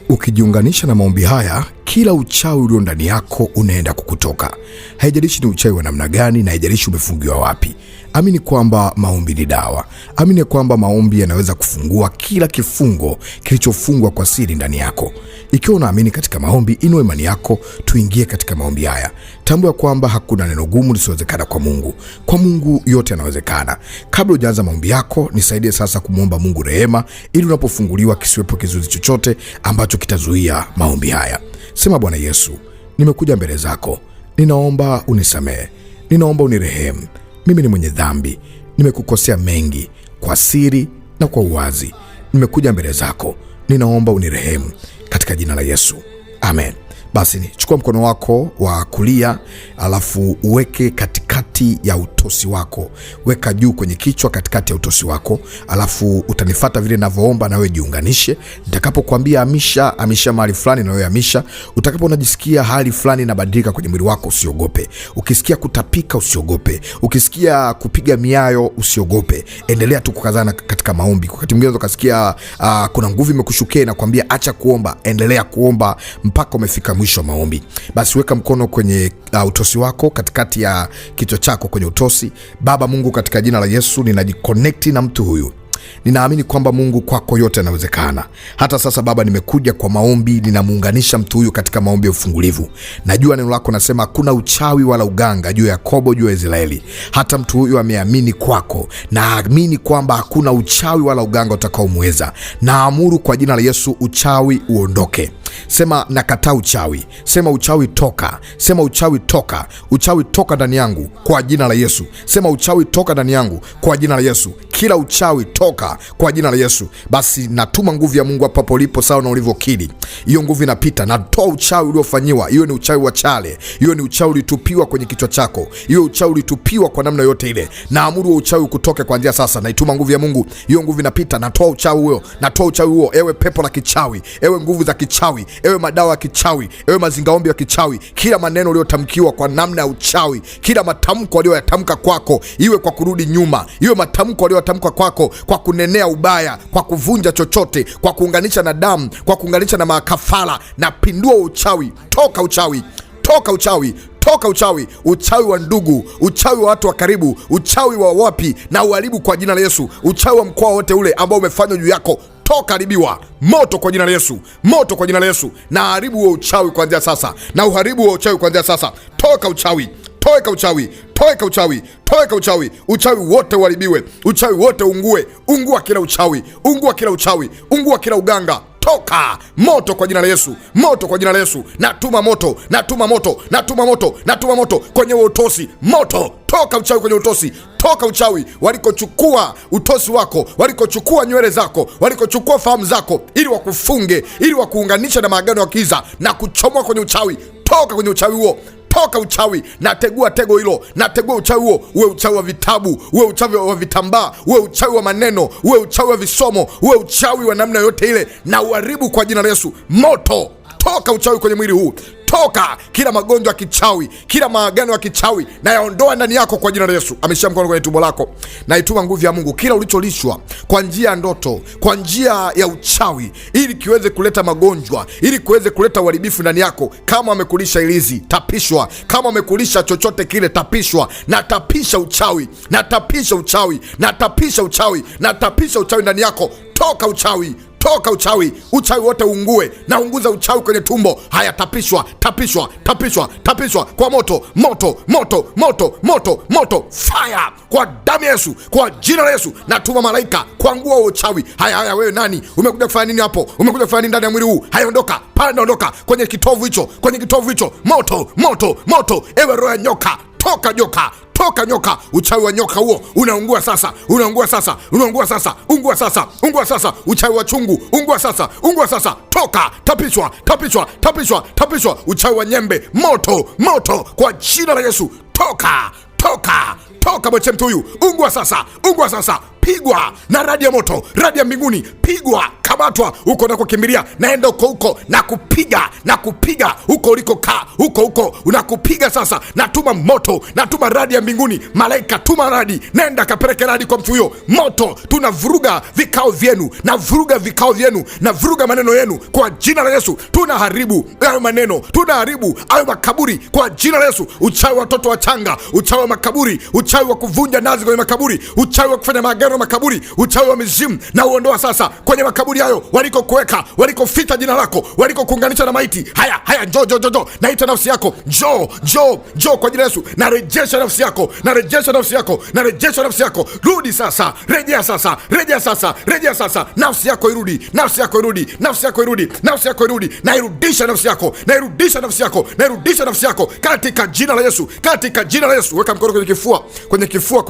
Ukijiunganisha na maombi haya, kila uchawi ulio ndani yako unaenda kukutoka. Haijalishi ni uchawi wa namna gani na haijalishi umefungiwa wapi. Amini kwamba maombi ni dawa. Amini kwamba maombi yanaweza kufungua kila kifungo kilichofungwa kwa siri ndani yako. Ikiwa unaamini katika maombi, inua imani yako, tuingie katika maombi haya. Tambua kwamba hakuna neno gumu lisilowezekana kwa Mungu. Kwa Mungu yote yanawezekana. Kabla hujaanza maombi yako, nisaidie sasa kumwomba Mungu rehema, ili unapofunguliwa kisiwepo kizuizi chochote ambacho kitazuia maombi haya. Sema: Bwana Yesu, nimekuja mbele zako. Ninaomba unisamehe. Ninaomba unirehemu. Mimi ni mwenye dhambi. Nimekukosea mengi, kwa siri na kwa uwazi. Nimekuja mbele zako. Ninaomba unirehemu katika jina la Yesu. Amen. Basi chukua mkono wako wa kulia, alafu uweke katikati ya utosi wako. Weka juu kwenye kichwa, katikati ya utosi wako. Alafu utanifuata vile ninavyoomba, na wewe jiunganishe. Nitakapokuambia amisha mahali fulani, na wewe amisha. Utakapo unajisikia hali fulani inabadilika kwenye mwili wako, usiogope. Ukisikia kutapika, usiogope. Ukisikia kupiga miayo, usiogope. Endelea tu kukazana katika maombi. Wakati mwingine ukasikia kuna nguvu imekushukia na kuambia acha kuomba, endelea kuomba mpaka umefika mwisho wa maombi. Basi weka mkono kwenye utosi wako, katikati ya kichwa chako kwenye utosi. Baba Mungu, katika jina la Yesu ninajiconnect na mtu huyu. Ninaamini kwamba Mungu, kwako yote yanawezekana. Hata sasa Baba, nimekuja kwa maombi, ninamuunganisha mtu huyu katika maombi ya ufungulivu. Najua neno lako nasema hakuna uchawi wala uganga juu ya Yakobo, juu ya Israeli. Hata mtu huyu ameamini kwako. Naamini kwamba hakuna uchawi wala uganga utakaomweza. Naamuru kwa jina la Yesu uchawi uondoke. Sema nakataa uchawi. Sema uchawi toka. Sema uchawi toka. Uchawi toka ndani yangu kwa jina la Yesu. Sema uchawi toka ndani yangu kwa jina la Yesu. Kila uchawi toka kwa jina la Yesu. Basi natuma nguvu ya Mungu hapo ulipo, sawa na ulivyokiri. Hiyo nguvu inapita. Natoa uchawi uliofanyiwa. Hiyo ni uchawi wa chale. Hiyo ni uchawi ulitupiwa kwenye kichwa chako. Hiyo uchawi ulitupiwa kwa namna yote ile. Naamuru uchawi kutoke kuanzia sasa. Naituma nguvu ya Mungu. Hiyo nguvu inapita. Natoa uchawi huo. Natoa uchawi huo. Ewe pepo la kichawi, ewe nguvu za kichawi, ewe madawa ya kichawi, ewe mazingaombi ya kichawi, kila maneno uliyotamkiwa kwa namna ya uchawi, kila matamko aliyoyatamka kwako, iwe kwa kurudi nyuma, iwe matamko aliyoyatamka kwako kwa kunenea ubaya, kwa kuvunja chochote, kwa kuunganisha na damu, kwa kuunganisha na makafara, na pindua uchawi. Toka uchawi, toka uchawi, toka uchawi, uchawi wa ndugu, uchawi wa watu wa karibu, uchawi wa wapi, na uharibu kwa jina la Yesu. Uchawi wa mkoa wote ule ambao umefanywa juu yako, toka, haribiwa. Moto kwa jina la Yesu. Moto kwa jina la Yesu. Na haribu wa uchawi kuanzia sasa. Na uharibu wa uchawi kuanzia sasa. Toka uchawi. Toka uchawi. Toka uchawi. Toka uchawi. Uchawi wote uharibiwe. Uchawi wote ungue. Ungua kila uchawi. Ungua kila uchawi. Ungua kila uganga. Toka. Moto kwa jina la Yesu. Moto kwa jina la Yesu. Natuma moto. Natuma moto. Natuma moto. Natuma moto kwenye utosi. Moto. Toka uchawi kwenye utosi. Toka uchawi walikochukua utosi wako, walikochukua nywele zako, walikochukua fahamu zako, ili wakufunge, ili wakuunganisha na maagano ya giza na kuchomoa kwenye uchawi. Toka kwenye uchawi huo. Toka uchawi. Nategua tego hilo. Nategua uchawi huo. Uwe uchawi wa vitabu, uwe uchawi wa vitambaa, uwe uchawi wa maneno, uwe uchawi wa visomo, uwe uchawi wa namna yote ile, na uharibu kwa jina la Yesu. Moto. Toka uchawi kwenye mwili huu. Toka kila magonjwa ya kichawi, kila maagano ya kichawi, na yaondoa ndani yako kwa jina la Yesu. Ameshia mkono kwenye tumbo lako. Na ituma nguvu ya Mungu. Kila ulicholishwa kwa njia ya ndoto, kwa njia ya uchawi, ili kiweze kuleta magonjwa, ili kiweze kuleta uharibifu ndani yako. Kama amekulisha ilizi, tapishwa. Kama amekulisha chochote kile, tapishwa. Na tapisha uchawi. Na tapisha uchawi. Na tapisha uchawi. Na tapisha uchawi ndani yako. Toka uchawi. Toka uchawi. Uchawi wote ungue. Na unguza uchawi kwenye tumbo. Haya, tapishwa, tapishwa, tapishwa, tapishwa kwa moto, moto, moto, moto, moto, moto, fire kwa damu ya Yesu, kwa jina la Yesu. Natuma malaika kuangua uchawi. Haya, wewe nani? Umekuja kufanya nini hapo? Umekuja kufanya nini ndani ya mwili huu? Haya, ondoka. Panda, ondoka kwenye kitovu hicho, kwenye kitovu hicho. Moto, moto, moto. Ewe roho ya nyoka, toka nyoka. Toka nyoka. Uchawi wa nyoka huo unaungua sasa. Unaungua sasa. Unaungua sasa. Ungua sasa. Ungua sasa. Uchawi wa chungu ungua sasa. Ungua sasa. Toka. Tapishwa. Tapishwa. Tapishwa. Tapishwa. Uchawi wa nyembe. Moto. Moto kwa jina la Yesu. Toka. Toka. Toka mwache mtu huyu. Ungua sasa. Ungua sasa. pigwa na radi ya moto, radi ya mbinguni, pigwa, kamatwa huko unakokimbilia, naenda huko na kupiga huko ulikokaa, huko unakupiga sasa. Natuma moto, natuma radi ya mbinguni, malaika tuma radi, nenda kapeleke radi kwa mtu huyo. Moto, tunavuruga vikao vyenu, na vuruga maneno yenu kwa jina la Yesu. Tunaharibu hayo maneno, tunaharibu hayo makaburi kwa jina la Yesu. Uchawi wa watoto wachanga, uchawi wa makaburi, uchawi wa kuvunja nazi kwenye makaburi, uchawi wa kufanya maagano makaburi, uchawi wa mizimu, na uondoa sasa kwenye makaburi hayo, waliko kuweka, waliko fita jina lako, waliko kuunganisha na maiti. Haya, njoo, naita nafsi yako, njoo kwa jina la Yesu. Narejesha nafsi yako, rudi sasa, rejea sasa, nafsi yako irudi, nairudisha nafsi yako katika jina la Yesu, Weka mkono kwenye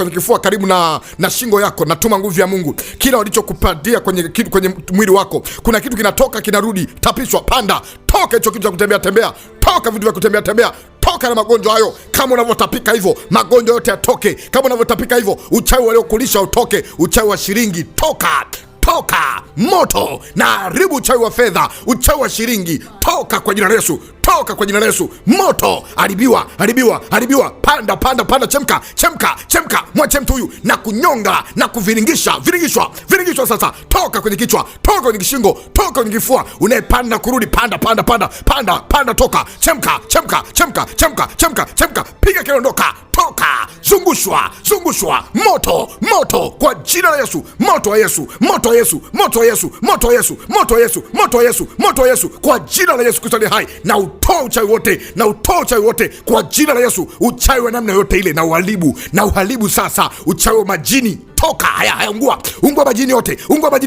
kifua karibu na shingo yako. Natuma nguvu ya Mungu, kila walichokupadia kwenye mwili wako, kuna kitu kinatoka kinarudi, tapishwa, panda, toka hicho kitu cha kutembea, toka vitu vya kutembea, toka na magonjwa hayo. Kama unavyotapika hivyo, magonjwa yote yatoke. Kama unavyotapika hivyo, uchawi waliokulisha utoke, uchawi wa shilingi toka, moto na haribu uchawi wa fedha, uchawi wa shilingi, toka kwa jina la Yesu, moto, haribiwa, panda, chemka, mwache mtu huyu na kunyonga na kuviringishwa sasa, toka kwenye kichwa, toka kwenye kishingo, toka kwenye kifua, unayepanda kurudi, panda, toka, chemka, piga kiondoka, toka, zungushwa, moto kwa jina la Yesu, moto wa Yesu, kwa jina la Yesu Kristo aliye hai, na utoa uchawi wote kwa jina la Yesu. Uchawi wa namna yote ile na uharibu sasa, uchawi wa majini, toka. Haya, ungua majini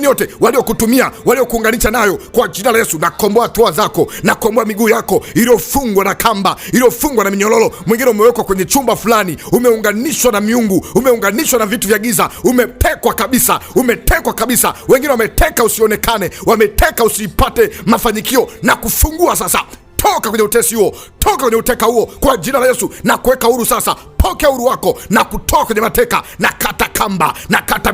yote waliokutumia, waliokuunganisha nayo kwa jina la Yesu. Nakomboa hatua zako, nakomboa miguu yako iliyofungwa na kamba, iliyofungwa na minyololo. Mwingine umewekwa kwenye chumba fulani, umeunganishwa na miungu, umeunganishwa na vitu vya giza, umetekwa kabisa. Wengine wameteka usionekane, wameteka usipate mafanikio, na kufungua sasa. Toka kwenye utesi huo, toka kwenye uteka huo kwa jina la Yesu, na kuweka huru sasa. Pokea huru wako na kutoka kwenye mateka, na kata kamba, na kata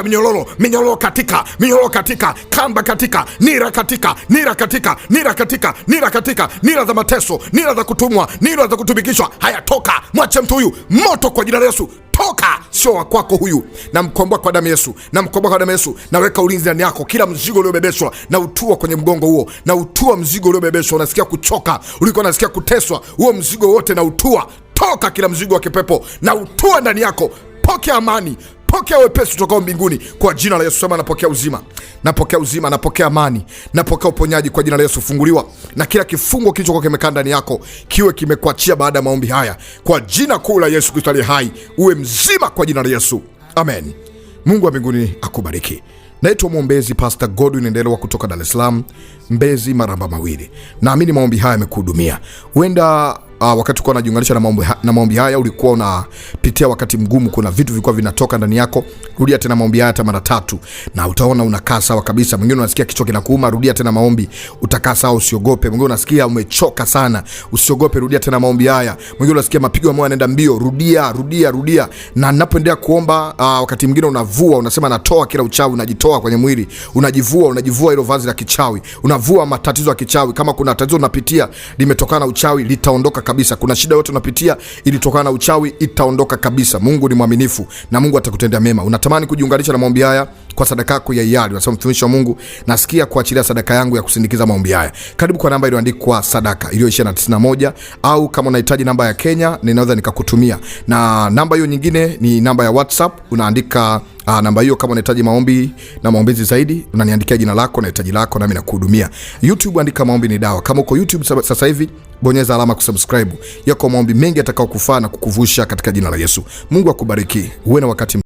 minyololo katika, kamba katika, nira katika, nira za mateso, nira za kutumwa, nira za kutumikishwa. Haya, toka, mwache mtu huyu, moto kwa jina la Yesu, toka, sio wa kwako huyu. Namkomboa kwa damu ya Yesu, naweka ulinzi ndani yako. Kila mzigo uliobebeshwa na utua kwenye mgongo huo, na utua mzigo uliobebeshwa, unasikia kuchoka, ulikuwa unasikia kuteswa, huo mzigo wote na utua. Toka kila mzigo wa kipepo na utua ndani yako. Pokea amani, pokea wepesi kutoka mbinguni kwa jina la Yesu. Sema, napokea uzima, napokea amani, napokea uponyaji kwa jina la Yesu. Funguliwa na kila kifungo kilichokuwa kimekaa ndani yako kiwe kimekuachia baada ya maombi haya kwa jina kuu la Yesu Kristo aliye hai. Uwe mzima kwa jina la Yesu, amen. Mungu wa mbinguni akubariki. Naitwa mwombezi Pastor Godwin Endelewa kutoka Dar es Salaam, Mbezi, Maramba Mawili. Naamini maombi haya yamekuhudumia. Huenda wakati uko unajiunganisha na maombi haya ulikuwa unapitia wakati mgumu, kuna vitu vilikuwa vinatoka ndani yako. Rudia tena maombi haya hata mara 3 na utaona unakaa sawa kabisa. Mwingine unasikia kichwa kinakuuma, rudia tena maombi, utakaa sawa, usiogope. Mwingine unasikia umechoka sana, usiogope, rudia tena maombi haya. Mwingine unasikia mapigo ya moyo yanaenda mbio, rudia. Na ninapoendelea kuomba, wakati mwingine unavua, unasema natoa kila uchawi, unajitoa kwenye mwili, unajivua hilo vazi la kichawi, unavua matatizo ya kichawi. Kama kuna tatizo unapitia limetokana na uchawi, litaondoka kabisa. Kuna shida yote unapitia ilitokana na uchawi, itaondoka kabisa. Mungu ni mwaminifu na Mungu atakutendea mema. Unatamani kujiunganisha na maombi haya kwa sadaka yako ya hiari, unasema mtumishi wa Mungu, nasikia kuachilia sadaka yangu ya kusindikiza maombi haya. Karibu kwa namba iliyoandikwa sadaka iliyoishia na 91, au kama unahitaji namba ya Kenya ninaweza nikakutumia, na namba hiyo nyingine ni namba ya WhatsApp. Unaandika namba hiyo kama unahitaji maombi na maombezi zaidi, unaniandikia jina lako na hitaji lako, nami nakuhudumia. YouTube andika Maombi ni Dawa. Kama uko YouTube sasa hivi, bonyeza alama kusubscribe. Yako maombi mengi yatakao kufaa na kukuvusha katika jina la Yesu. Mungu akubariki. Uwe na wakati